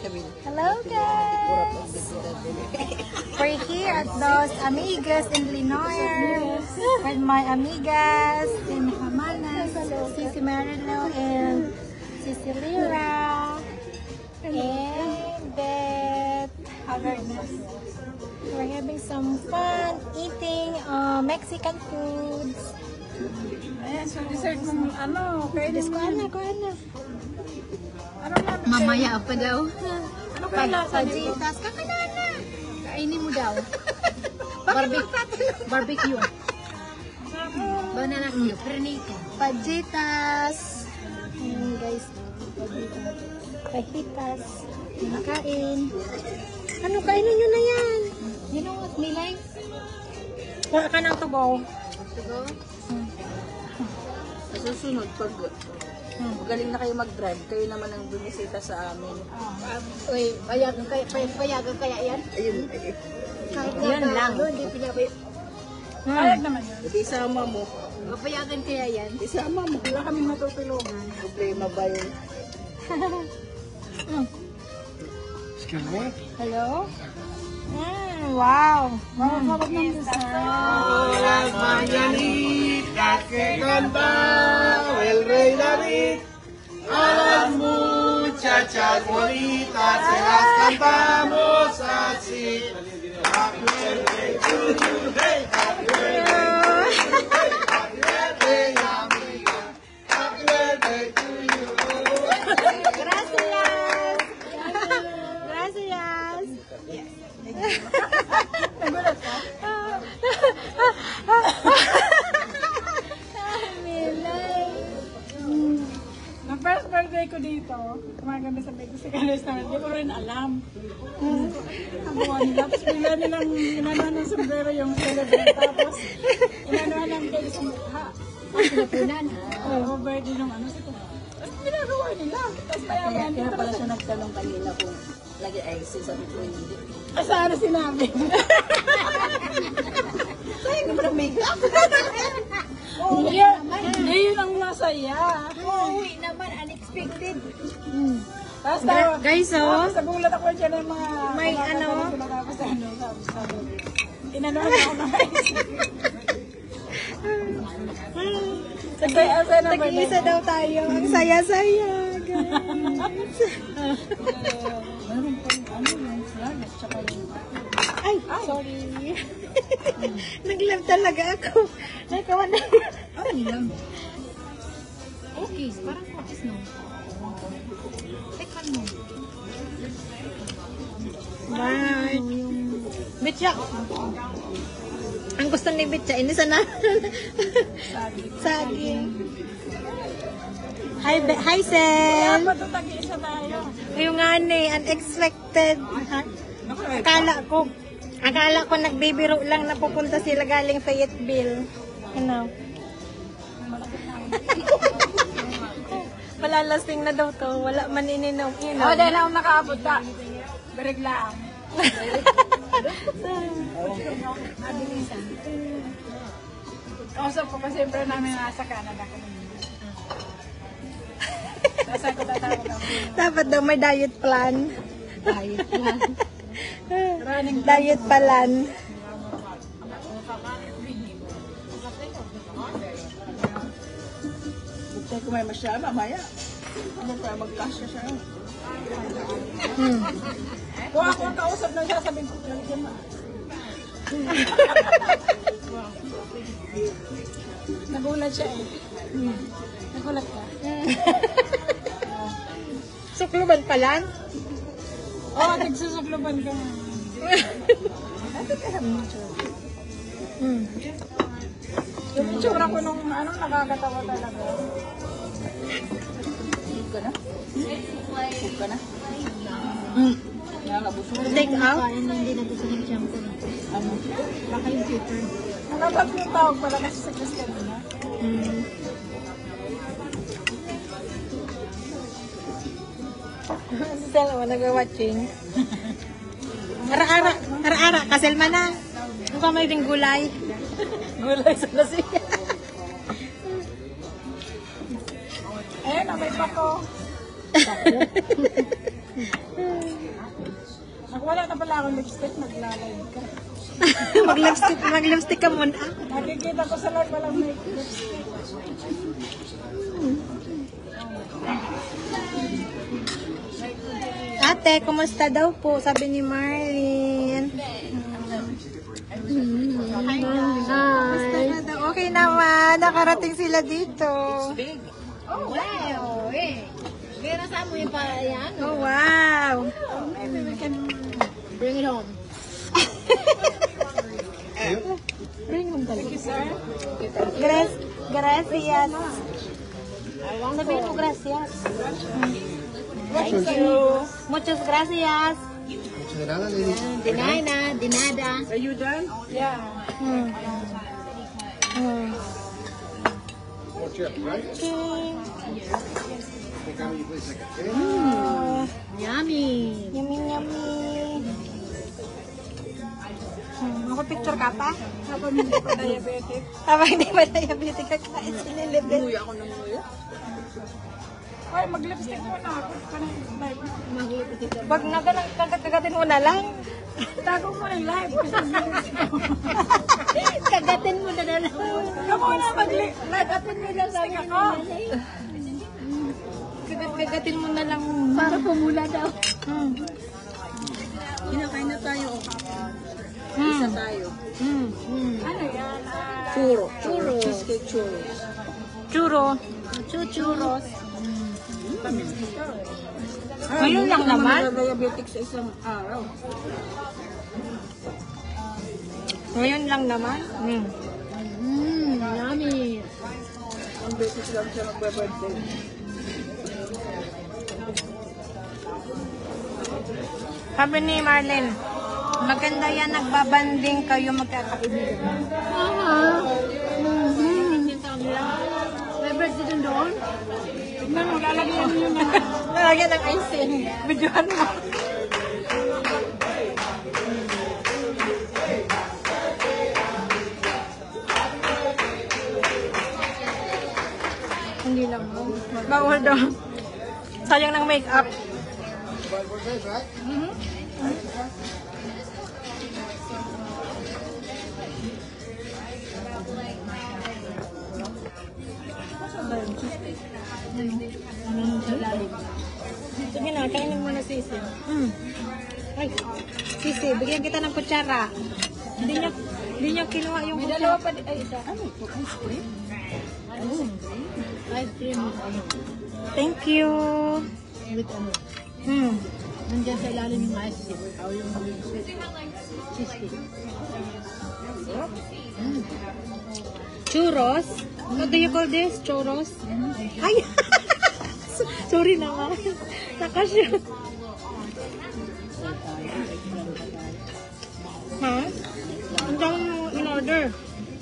Hello guys! We're here at Dos Amigas in Lenoir with my amigas in Hamanas, Sisi Marilo and Sisi Lira and Beth. We're having some fun eating Mexican foods. Ayan, so dessert mo, ano, kainin mo. Kuha na. Ano na? Mamaya pa daw. Ano kaya lasa nito? Pajitas. Kakanana. Kainin mo daw. Barbecue. Banana cue. Pernito. Pajitas. Ayan guys. Pajitas. Pajitas. Nakain. Ano, kainin nyo na yan? You know what, Milay? Kuha ka ng tubaw. To go? Sa susunod, pag magaling na kayo mag-drive, kayo naman ang bumisita sa amin. Uy, payagan kaya yan? Ayun. Kahit Yan lang. Hindi pinabay. Kaya naman yun. Hindi isama mo. Papayagan kaya yan? Isama mo. Wala kaming matutulungan. Problema ba yun? Excuse me? Hello? Wow. Sarap ng dessert. Las mañanitas que cantaba el rey David, a las muchachas bonitas se las cantamos así. Happy birthday to you, hey, happy birthday to you, hey, happy birthday, amiga, happy birthday to you. Gracias. Gracias. Nagulat ka? Ang first birthday ko dito, kumain kami sa Mexican restaurant, hindi ko rin alam. Ang buwan nila, tapos bigla nilang inanuhan ng sombrero yung celebrant, tapos inanuhan ng kayo sa mukha. Pinapunan. Oo, birthday nung ano, tapos ginagawa nila. Tapos mayaman, Kaya pala siya nagtanong kanina kung lagi ay sabi ko hindi. sana sinabi. Sayang naman ang makeup. Hindi yun ang masaya. Uy, naman, unexpected. Tapos tayo, Guys, oh. sa gulat ako dyan ng mga May mga ano? tapos sabi. Inanuhan ako ng Saya-saya na ba Tag-iisa daw tayo. Ang saya-saya, guys. Meron pang ano yung flag at saka yung Ay, sorry. Nag-love talaga ako. Nakawan na. Ano lang? Cookies. Parang cookies, no? Tekman mo. Bye. Bitya. Ang gusto ni Bitya, ini sana. Saging. Hi, Sel. dapat ito tag-iisa tayo. Yung nga ni, unexpected. Akala ko nagbibiro lang na pupunta sila galing Fayetteville. Ano? Malalasing na daw to. Wala man ininom. Oh, dahil ako nakaabot ka. Beriglaan. Kausap ko pa siyempre namin nasa Canada ko. Tapos ako tatawag ako. Dapat daw may diet plan. Diet plan. Diet plan. Buksan ko may masya, mamaya. Ano pa, magkasya siya. Kung ako ang kausap na siya, sabihin ko, lalagyan mo. Nagulat siya eh. Nagulat ka. Sukluban palan? Oo, nagsusukluban ka nga. Yung itsura ko nung ano, nakakatawa talaga. Huwag ka na? Huwag ka na? Nakakabusog. Take out? Hindi na gusto ng shampoo. Ano? Baka yung filter. Nakatatlong tawag pala kasi sa Chris kanina. Sel, o nag-watching. Ara-ara, kaselma na. Ano ka may ding gulay? Gulay sa nasiya. Ayun, may pako. wala akong lipstick, maglalagay ka. Mag-lipstick ka muna. Nakikita ko sa live, walang may lipstick. Ate, kumusta daw po? Sabi ni Marlene. Hi. Okay naman. Nakarating sila dito. Oh, wow. Eh. Kaya saan mo yung yan? Oh, wow. Maybe we can... Bring it home. Bring home talaga. Thank you, sir. Gracias. Sabihin mo gracias. Thank you. Muchas gracias. Muchas gracias, lady. Dinada. Are you done? Yeah. Hmm. Hmm. More chips, right? Okay. Think how many places I can take? Yummy. Yummy, yummy. Makapicture ka pa? Habang hindi pa diabetic. Habang hindi ba diabetic ka kain sinilibit? Umuya ako ng umuya. Ay, mag-lipstick muna ako. Parang live. Wag na ganang kagatin mo na lang. Tago mo yung live. Kasi Kagatin mo na lang. Come on na, mag-live. Kagatin mo na sa ako. Kagatin mo na lang. Para pumula daw. Kinakain na tayo. Isa tayo. Ano yan? Churro. Cheesecake churro. Churro. Churros. Ngayon lang naman. Diabetic sa isang araw. Ngayon lang naman. Yummy. Ang beses lang siya magbe-birthday. Sabi ni Marlene, maganda yan, nagbabanding kayo magkakaibigan. May birthday din doon? Tignan mo, lalagyan nyo na. Nalagyan ng icing. Videohan mo. Hindi lang mo. Bawal daw. Sayang ng makeup. Sige na, kainin mo na sisi. Ay, sisi, bigyan kita ng kutsara. Hindi niya kinuha yung May kutsara. dalawa pa di- ay isa. Ice cream with ano? Thank you. With ano? Nandiyan sa ilalim yung ice cream. O yung cheesecake. Churros. What do you call this? Churros? Ay! Sorry naman. Nakashoot. Ha? Ang dami mo in-order.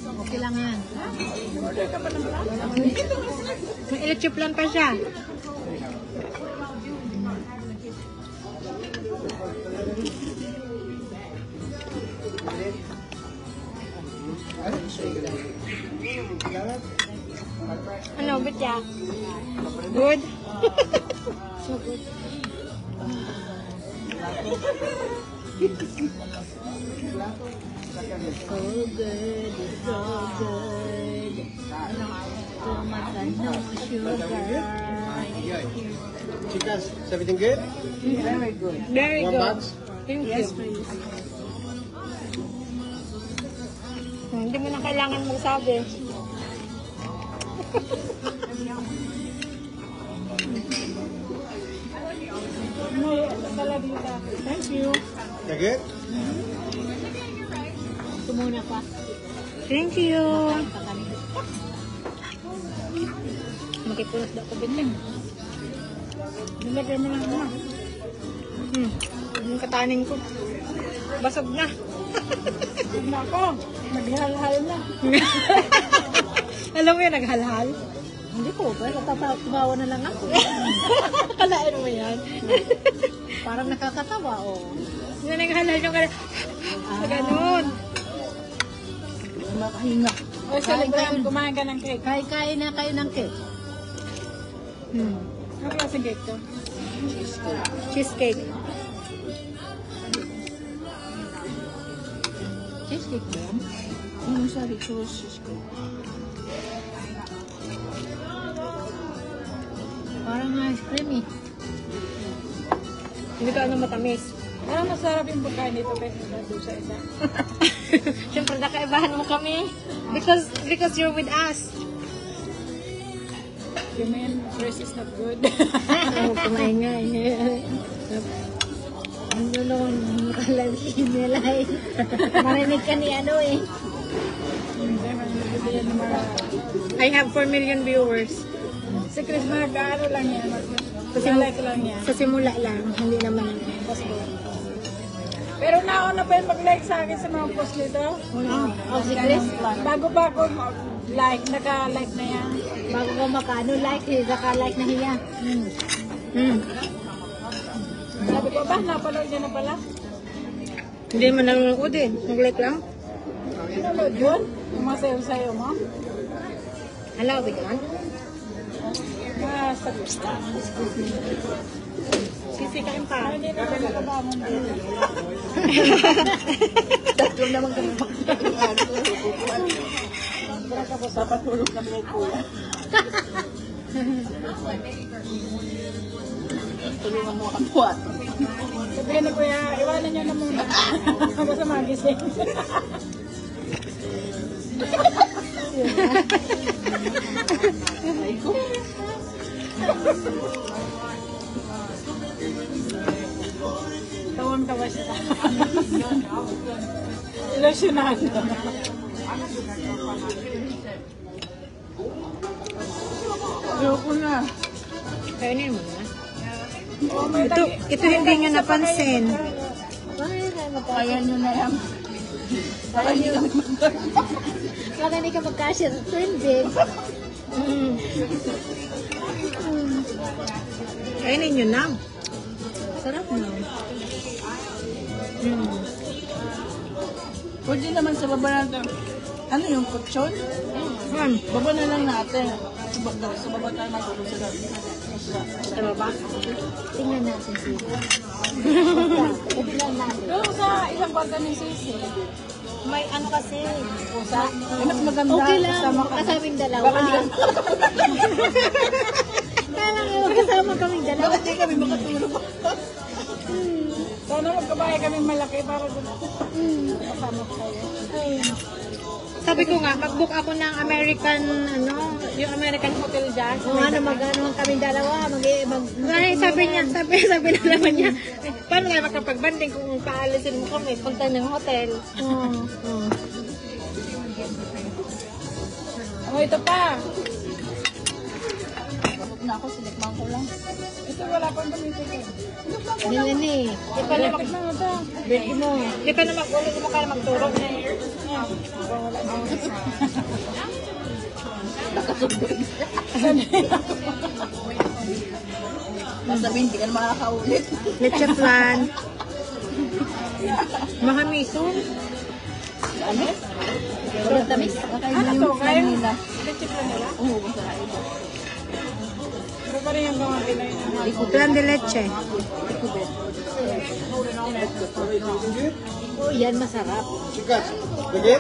Okay lang yan. May electric plan pa siya. Ano, bitya? Good? So good. So good. It's so good. Too much no sugar. Chicas, is everything good? Very good. Very One good. box? Thank you. Yes, please. Hindi mo na kailangan magsabi. Thank you. That good? Tumuna pa. Thank you. Pa kami. Makipunas daw ko bitin. Nilagay mo lang na. Yung kataning ko. Basag na. Tignan ko. Naghalhal na. Alam mo yun, naghalhal? Hindi ko. Pero tumawa na lang ako. Kalain mo yan. Parang nakakatawa, oh. Yung naghalhal yung ganun. Ganun. Makahinga. O, celebrate. Kumain ka ng cake. Kain na kayo ng cake. Ano klaseng cake to? Cheesecake. cheesecake ba yan? Ano sa churros cheesecake? Parang ice cream eh. Hindi ka ano matamis. Parang masarap yung pagkain dito kaysa doon sa isa. Siyempre, nakaibahan mo kami. Because you're with us. You mean rice is not good? Oo, kumain nga eh. Ano naman, nakalagay nila eh. Marinig ka ni ano eh. I have 4 million viewers. Si Chris mag-ano lang yan. Mag-like lang yan. Sa simula lang, hindi naman. Pero nauna pa yung mag-like sa akin sa mga post nito. Oh, si Chris, Bago-bago like, naka-like na yan. bago ka makano like eh, saka-like na hiya. Sabi ko ba, napanood niya na pala? Hindi mo nanonood eh. Mag-like lang. Nanood yun? Yung mga sayo-sayo mo? Hello, bigyan. Ah, sa Sisikain pa. hindi na naman nakabamon din. Tatlo naman kami magkakaroon. Dapat tulog kami ng kuya. Tulungan mo ang buhat. Sabihin ni Kuya, iwanan niyo na muna. Basta magising. Ay ko. Tawang-tawa siya. Ilusyonado. Ayoko na. Kainin mo na. Oh, may Ito hindi niya napansin. Kaya nyo na yan. Baka hindi ka magkasya sa trending. Kainin nyo na. Sarap na. Pwede naman sa baba natin. Ano yung kutsyon? Baba na lang natin. Sa baba tayo matulog sa gabi. Sa baba. Tingnan natin siya. Tingnan natin. Pero sa isang kwarto ni Sisi, May ano kasi. pusa. Mas maganda. Okay lang, kasama ka. kasaming dalawa. Kaya lang yung kasama kaming dalawa. Bakit di kami makatulog? Sana magkabahay kami malaki para kasama ko kayo. Sabi ko nga, mag-book ako ng American, yung American hotel dyan. Kung ano, mag-ano kaming dalawa, Ay, sabi na naman niya, paano nga makapag-banding kung paalisin mo kami, punta ng hotel. Oh, ito pa. Huwag na ako, sinikman ko lang. Ito wala pang tumitigil. Ganyan eh. Di pa na Birthday mo. di pa na mag-ulit mo kaya magturo. Masabihin, hindi ka na makakaulit. Leche plan. Mahamiso. Ano? Sobrang tamis. Nakaiba yung plan nila. Electric lang nila. Oo, masarap iba. Pero pa rin yung mga Pinoy. Plan de leche. Oh, yan masarap. Chicas, ¿de qué?